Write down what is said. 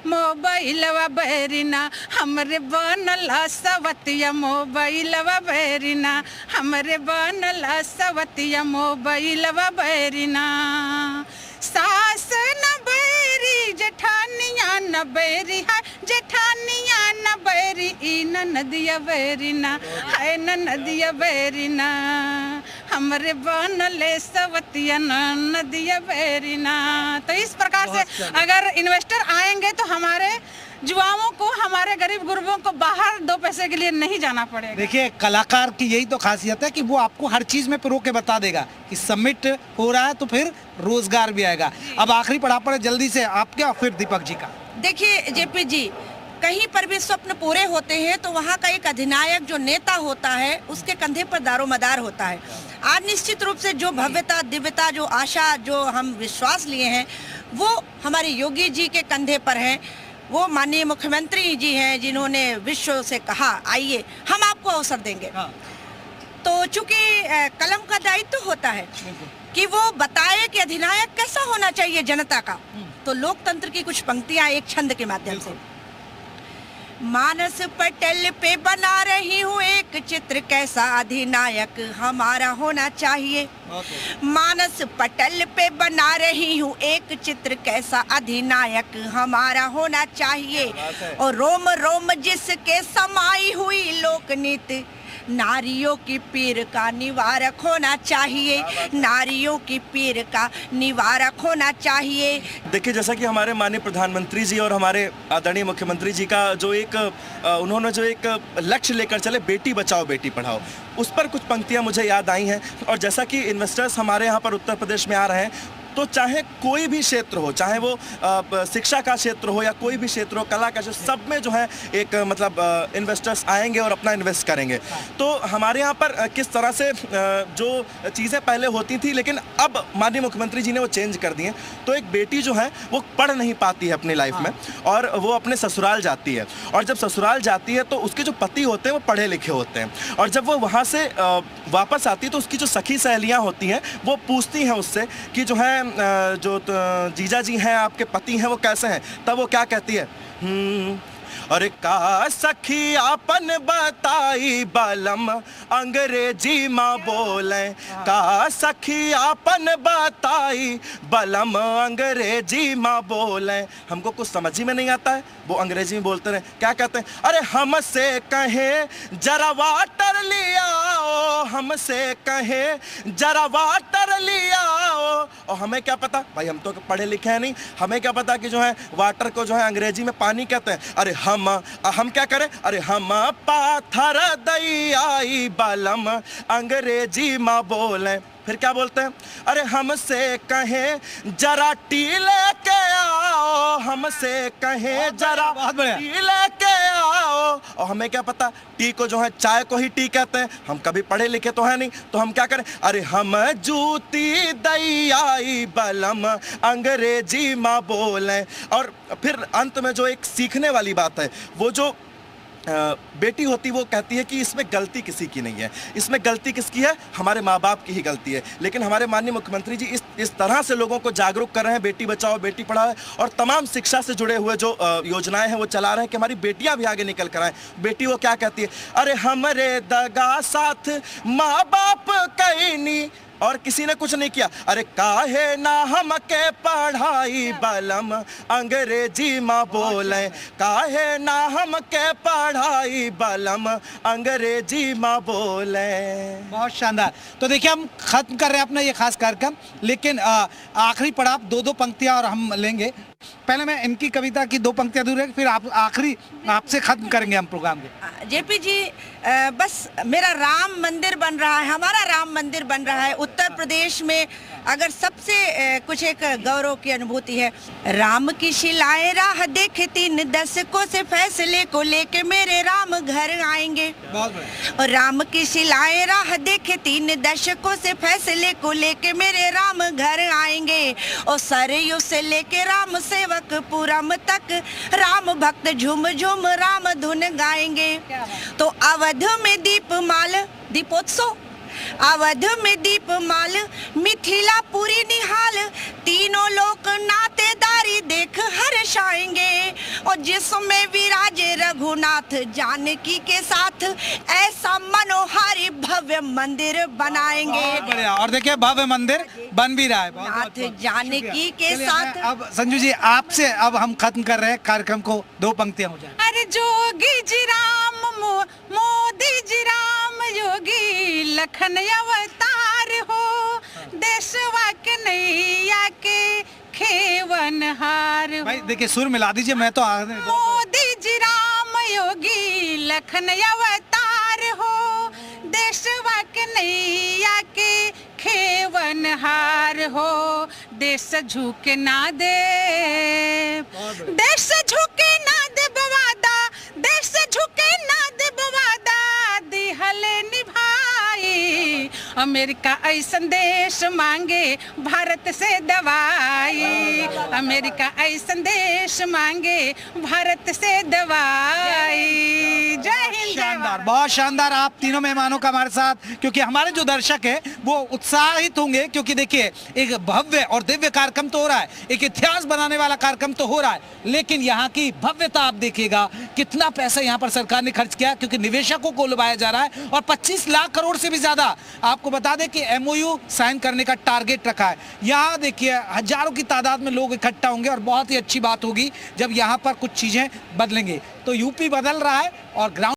मोबाइलवा बैरिना हमरे बनला सवतिया मोबाइलवा बैरिना हमरे बनला सवतिया मोबाइलवा बैरिना सास न बैरी जेठानिया न बैरी है जेठानिया न बैरी ई न नदिया बैरिना है न नदिया बैरिना हमरे बनले सवतिया न नदिया बैरिना। तो इस प्रकार से अगर इन्वेस्टर आएंगे तो हमारे युवाओं को हमारे गरीब गुरबों को बाहर दो पैसे के लिए नहीं जाना पड़ेगा। देखिए कलाकार की यही तो खासियत है कि वो आपको हर चीज में पिरो के बता देगा कि समिट हो रहा है तो फिर रोजगार भी आएगा। अब आखिरी पड़ाव पर जल्दी से आपके और फिर दीपक जी का। देखिए जेपी जी, कहीं पर भी स्वप्न पूरे होते हैं तो वहाँ का एक अधिनायक जो नेता होता है उसके कंधे पर दारोमदार होता है। आज निश्चित रूप से जो भव्यता दिव्यता जो आशा जो हम विश्वास लिए हैं वो हमारे योगी जी के कंधे पर है। वो माननीय मुख्यमंत्री जी हैं जिन्होंने विश्व से कहा आइए हम आपको अवसर देंगे। तो चूंकि कलम का दायित्व होता है कि वो बताए कि अधिनायक कैसा होना चाहिए जनता का, तो लोकतंत्र की कुछ पंक्तियां एक छंद के माध्यम से। मानस पटल पे बना रही हूँ एक चित्र कैसा अधिनायक हमारा होना चाहिए। मानस पटल पे बना रही हूँ एक चित्र कैसा अधिनायक हमारा होना चाहिए। और रोम रोम जिसके समाई हुई लोकनीति नारियों की पीर का निवारक होना चाहिए। नारियों की पीर का निवारक होना चाहिए। देखिए जैसा कि हमारे माननीय प्रधानमंत्री जी और हमारे आदरणीय मुख्यमंत्री जी का जो एक उन्होंने जो एक लक्ष्य लेकर चले बेटी बचाओ बेटी पढ़ाओ, उस पर कुछ पंक्तियां मुझे याद आई हैं। और जैसा कि इन्वेस्टर्स हमारे यहाँ पर उत्तर प्रदेश में आ रहे हैं तो चाहे कोई भी क्षेत्र हो, चाहे वो शिक्षा का क्षेत्र हो या कोई भी क्षेत्र हो, कला का क्षेत्र, सब में जो है एक मतलब इन्वेस्टर्स आएंगे और अपना इन्वेस्ट करेंगे। तो हमारे यहाँ पर किस तरह से जो चीज़ें पहले होती थी लेकिन अब माननीय मुख्यमंत्री जी ने वो चेंज कर दी हैं। तो एक बेटी जो है वो पढ़ नहीं पाती है अपनी लाइफ में और वो अपने ससुराल जाती है, और जब ससुराल जाती है तो उसके जो पति होते हैं वो पढ़े लिखे होते हैं, और जब वो वहाँ से वापस आती है तो उसकी जो सखी सहेलियाँ होती हैं वो पूछती हैं उससे कि जो है जो जीजा जी हैं आपके पति हैं वो कैसे हैं। तब वो क्या कहती है, अरे का सखी आपन बताई बलम अंग्रेजी माँ बोले। का सखी आपन बताई बलम अंग्रेजी माँ बोले। हमको कुछ समझ ही में नहीं आता है, वो अंग्रेजी में बोलते रहे। क्या कहते हैं, अरे हमसे कहे जरा वाटर लिया आओ, हमसे कहे जरा वाटर लिया आओ। और हमें क्या पता भाई, हम तो पढ़े लिखे हैं नहीं, हमें क्या पता कि जो है वाटर को जो है अंग्रेजी में पानी कहते हैं। अरे हम क्या करें, अरे हम पाथर दई आई बलम अंग्रेजी माँ बोले। फिर क्या बोलते हैं, अरे हमसे कहें जरा टी लेके आओ, हमसे कहें जरा टी लेके आओ। और हमें क्या पता टी को जो है चाय को ही टी कहते हैं, हम कभी पढ़े लिखे तो है नहीं। तो हम क्या करें, अरे हम जूती दई आई बलम अंग्रेजी माँ बोले। और फिर अंत में जो एक सीखने वाली बात है, वो जो बेटी होती वो कहती है कि इसमें गलती किसी की नहीं है, इसमें गलती किसकी है, हमारे माँ बाप की ही गलती है। लेकिन हमारे माननीय मुख्यमंत्री जी इस तरह से लोगों को जागरूक कर रहे हैं, बेटी बचाओ बेटी पढ़ाओ, और तमाम शिक्षा से जुड़े हुए जो योजनाएं हैं वो चला रहे हैं कि हमारी बेटियां भी आगे निकल कर आएँ। बेटी वो क्या कहती है, अरे हमरे दगा साथ माँ बाप कहीं नहीं और किसी ने कुछ नहीं किया। अरे काहे ना हमके पढ़ाई बलम अंग्रेजी माँ बोले। काहे ना हमके पढ़ाई बलम अंग्रेजी माँ बोले। बहुत शानदार। तो देखिए हम खत्म कर रहे हैं अपना ये खास कार्यक्रम, लेकिन आखिरी पड़ाव दो पंक्तियां और हम लेंगे। पहले मैं इनकी कविता की 2 पंक्तियां दूर है, फिर आप आखिरी आपसे खत्म करेंगे हम प्रोग्राम के। जेपी जी, बस मेरा राम मंदिर बन रहा है, हमारा राम मंदिर बन रहा है उत्तर प्रदेश में। अगर सबसे कुछ एक गौरव की अनुभूति है, राम की शिलाएं राह देखती 3 दशकों से फैसले को लेके मेरे राम घर आएंगे। और राम की शिलाएं राह देखे 3 दशकों से फैसले को लेके मेरे राम घर आएंगे। और सरयू से लेके राम सेवक पुरम तक राम भक्त झूम झूम राम धुन गाएंगे। तो अवध में दीपमाल दीपोत्सव अवध में दीपमाल मिथिला पूरी निहाल, तीनों लोक नातेदारी देख हर्षाएंगे। और जिसमें विराजे रघुनाथ जानकी के साथ, ऐसा मनोहारी भव्य मंदिर बनाएंगे। बहुत बढ़िया। और देखिए भव्य मंदिर बन भी रहा है। नाथ जानकी के चलिए, साथ। अब संजू जी आपसे अब हम खत्म कर रहे हैं कार्यक्रम को, 2 पंक्तियां हो जाए। अरे जोगी जी राम मोदी जी राम, योगी लखन अवतार हो, देशवा के नैया के खेवनहार हो। भाई देखिए सुर मिला दीजिए, मैं तो मोदी जी राम, योगी लखन अवतार हो, देशवा के नैया के खेवनहार हो। देश झुके ना दे, देश झुके ना दे बवादा, देश झुके ना दे बवादा, दिहले निभाई। अमेरिका ऐसन देश मांगे भारत से दवाई, अमेरिका ऐसन देश मांगे भारत से दवाई। जय हिंद। शानदार, बहुत शानदार आप तीनों मेहमानों का हमारे साथ, क्योंकि हमारे जो दर्शक है वो उत्साहित होंगे, क्योंकि देखिए एक भव्य और दिव्य कार्यक्रम तो हो रहा है, एक इतिहास बनाने वाला कार्यक्रम तो हो रहा है, लेकिन यहाँ की भव्यता आप देखिएगा, कितना पैसा यहाँ पर सरकार ने खर्च किया, क्योंकि निवेशकों को लुभाया जा रहा है। और 25 लाख करोड़ से भी ज्यादा आपको बता दें कि MOU साइन करने का टारगेट रखा है। यहाँ देखिए हजारों की तादाद में लोग इकट्ठा होंगे और बहुत ही अच्छी बात होगी जब यहाँ पर कुछ चीजें बदलेंगे। तो यूपी बदल रहा है और ग्राउंड